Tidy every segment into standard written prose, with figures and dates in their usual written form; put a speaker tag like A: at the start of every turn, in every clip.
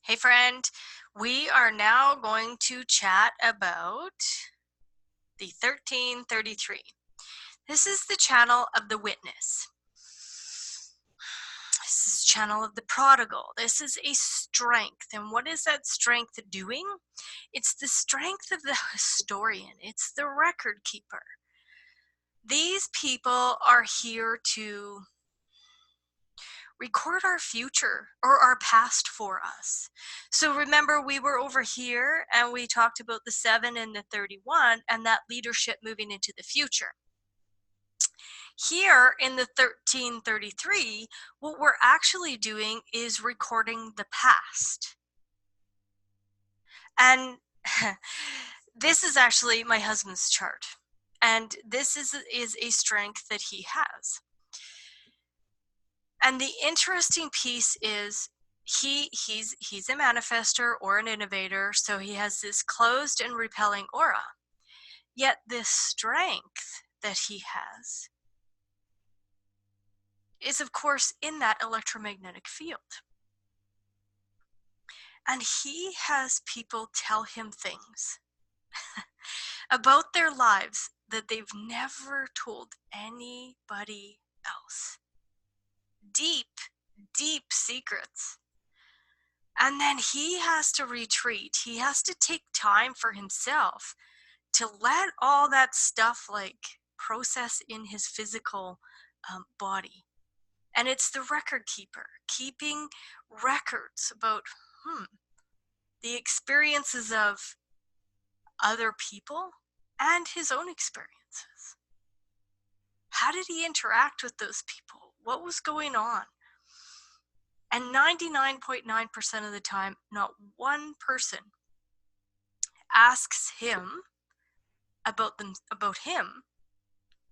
A: Hey, friend, we are now going to chat about the 1333. This is the channel of the witness. This is the channel of the prodigal. This is a strength. And what is that strength doing? It's the strength of the historian, it's the record keeper. These people are here to record our future or our past for us. So remember, we were over here and we talked about the 7 and the 31 and that leadership moving into the future. Here in the 1333, what we're actually doing is recording the past. And this is actually my husband's chart. And this is a strength that he has. And the interesting piece is he's a manifester or an innovator, so he has this closed and repelling aura. Yet this strength that he has is, of course, in that electromagnetic field. And he has people tell him things about their lives that they've never told anybody else. Deep, deep secrets. And then he has to retreat. He has to take time for himself to let all that stuff process in his physical body. And it's the record keeper, keeping records about the experiences of other people and his own experiences. How did he interact with those people? What was going on? And 99.9% of the time, not one person asks him about him.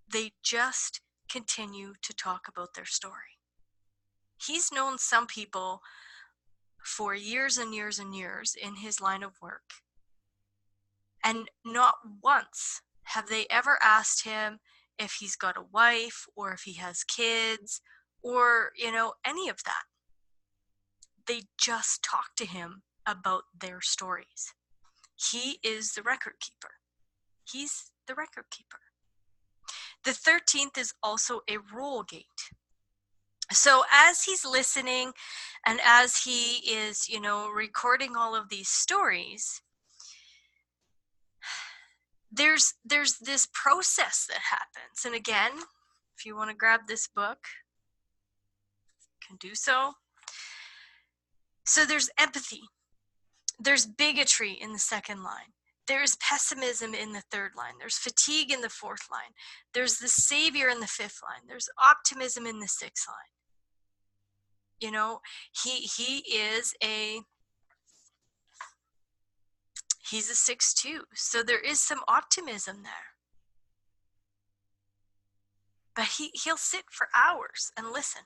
A: They just continue to talk about their story. He's known some people for years and years and years in his line of work. And not once have they ever asked him if he's got a wife or if he has kids or, any of that. They just talk to him about their stories. He is the record keeper. He's the record keeper. The 13th is also a rule gate. So as he's listening and as he is, recording all of these stories, there's this process that happens. And again, if you want to grab this book, you can do so. So there's empathy. There's bigotry in the second line. There's pessimism in the third line. There's fatigue in the fourth line. There's the savior in the fifth line. There's optimism in the sixth line. He's a 6-2, so there is some optimism there. But he'll sit for hours and listen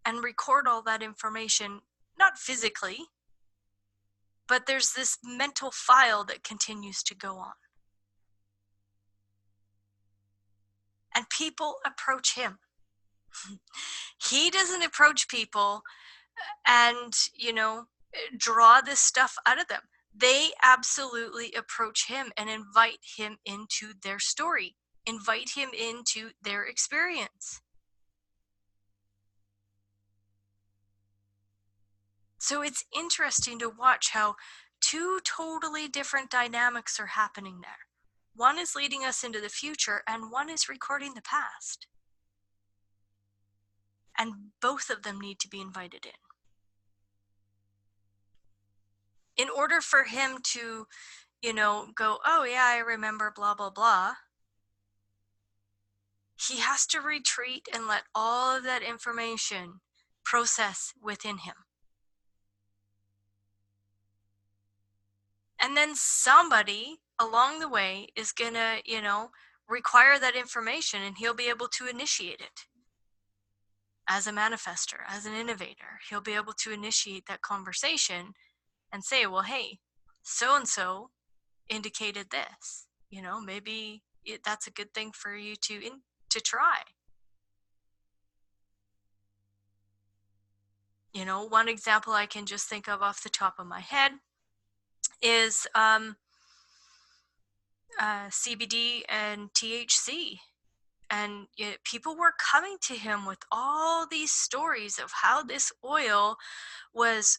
A: and record all that information, not physically, but there's this mental file that continues to go on. And people approach him. He doesn't approach people and, draw this stuff out of them. They absolutely approach him and invite him into their story, invite him into their experience. So it's interesting to watch how two totally different dynamics are happening there. One is leading us into the future and one is recording the past. And both of them need to be invited in. In order for him to, go, oh yeah, I remember blah, blah, blah, he has to retreat and let all of that information process within him. And then somebody along the way is gonna, require that information and he'll be able to initiate it. As a manifester, as an innovator, he'll be able to initiate that conversation and say, well, hey, so-and-so indicated this, maybe that's a good thing for you to try. One example I can just think of off the top of my head is CBD and THC. And people were coming to him with all these stories of how this oil was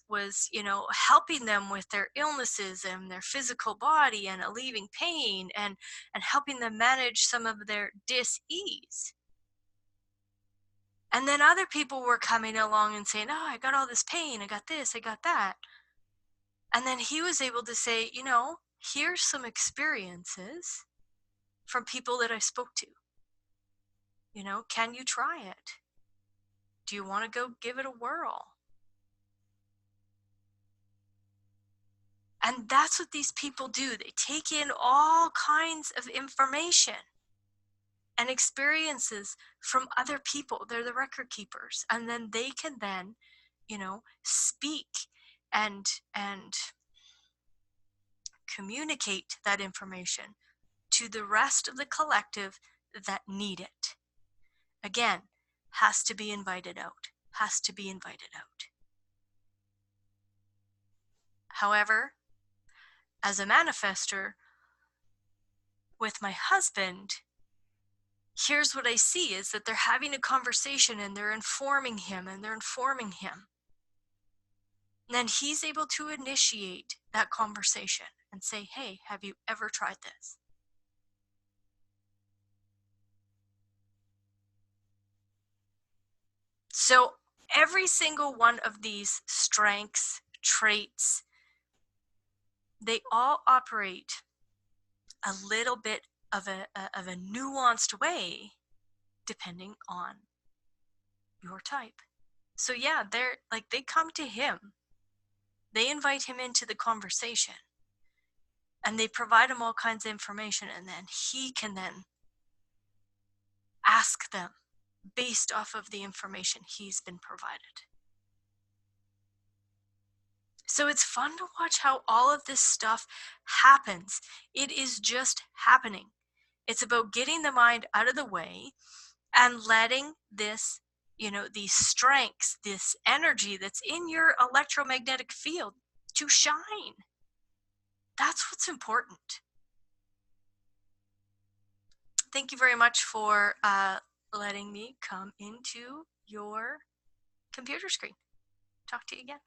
A: helping them with their illnesses and their physical body and alleviating pain and helping them manage some of their dis-ease. And then other people were coming along and saying, oh, I got all this pain, I got this, I got that. And then he was able to say, here's some experiences from people that I spoke to. Can you try it? Do you want to go give it a whirl? And that's what these people do. They take in all kinds of information and experiences from other people. They're the record keepers. And then they can then, speak and communicate that information to the rest of the collective that need it. Again, has to be invited out. Has to be invited out. However, as a manifester with my husband, here's what I see is that they're having a conversation and they're informing him. And then he's able to initiate that conversation and say, hey, have you ever tried this? So every single one of these strengths, traits, they all operate a little bit of a nuanced way depending on your type. So yeah, they come to him. They invite him into the conversation and they provide him all kinds of information, and then he can then ask them based off of the information he's been provided. So it's fun to watch how all of this stuff happens. It is just happening. It's about getting the mind out of the way and letting this, these strengths, this energy that's in your electromagnetic field to shine. That's what's important. Thank you very much for letting me come into your computer screen. Talk to you again.